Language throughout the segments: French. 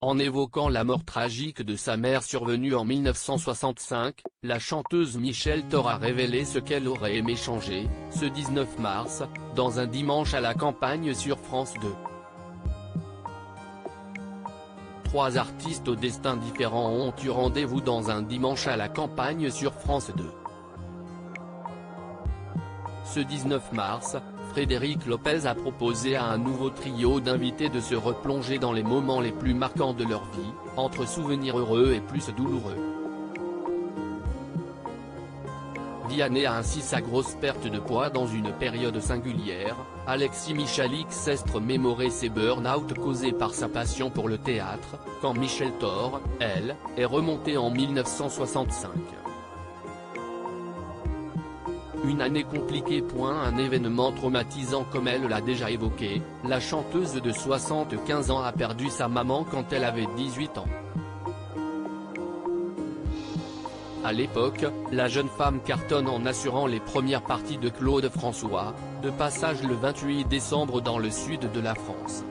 En évoquant la mort tragique de sa mère survenue en 1965, la chanteuse Michel Thor a révélé ce qu'elle aurait aimé changer, ce 19 mars, dans un dimanche à la campagne sur France 2. Trois artistes aux destins différents ont eu rendez-vous dans un dimanche à la campagne sur France 2. Ce 19 mars, Frédéric Lopez a proposé à un nouveau trio d'invités de se replonger dans les moments les plus marquants de leur vie, entre souvenirs heureux et plus douloureux. Vianney a ainsi sa grosse perte de poids dans une période singulière, Alexis Michalik s'est remémoré ses burn-out causés par sa passion pour le théâtre, quand Michel Thor, elle, est remontée en 1965. Une année compliquée. Un événement traumatisant comme elle l'a déjà évoqué, la chanteuse de 75 ans a perdu sa maman quand elle avait 18 ans. À l'époque, la jeune femme cartonne en assurant les premières parties de Claude François, de passage le 28 décembre dans le sud de la France.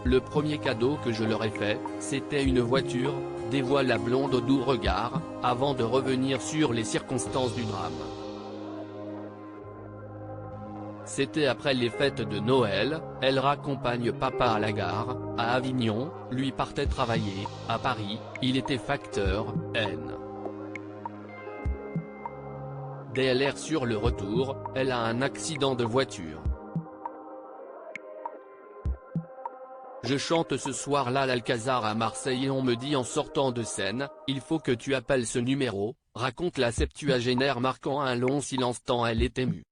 Le premier cadeau que je leur ai fait, c'était une voiture, dévoile la blonde au doux regard, avant de revenir sur les circonstances du drame. C'était après les fêtes de Noël, elle raccompagne papa à la gare, à Avignon, lui partait travailler, à Paris, il était facteur, N. DLR sur le retour, elle a un accident de voiture. Je chante ce soir-là l'Alcazar à Marseille et on me dit en sortant de scène, il faut que tu appelles ce numéro, raconte la septuagénaire marquant un long silence tant elle est émue.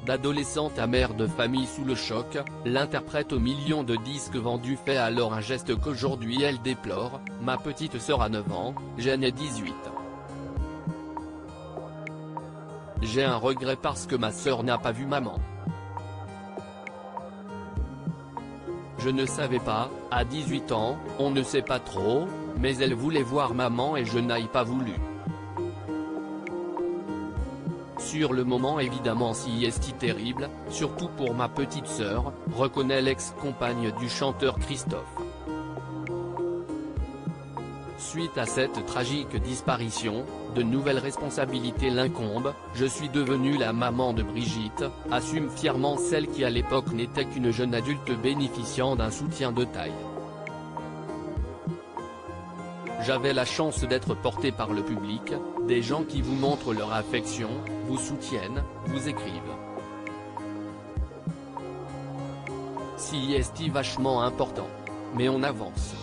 D'adolescente à mère de famille sous le choc, l'interprète aux millions de disques vendus fait alors un geste qu'aujourd'hui elle déplore, ma petite sœur a 9 ans, j'en ai 18. J'ai un regret parce que ma sœur n'a pas vu maman. Je ne savais pas, à 18 ans, on ne sait pas trop, mais elle voulait voir maman et je n'ai pas voulu. Sur le moment évidemment si est terrible, surtout pour ma petite sœur, reconnaît l'ex-compagne du chanteur Christophe. Suite à cette tragique disparition, de nouvelles responsabilités l'incombent, je suis devenue la maman de Brigitte, assume fièrement celle qui à l'époque n'était qu'une jeune adulte bénéficiant d'un soutien de taille. J'avais la chance d'être portée par le public, des gens qui vous montrent leur affection, vous soutiennent, vous écrivent. Si est vachement important. Mais on avance.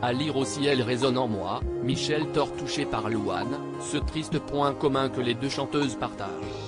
À lire aussi elle résonne en moi, Michel Thor touché par Louane, ce triste point commun que les deux chanteuses partagent.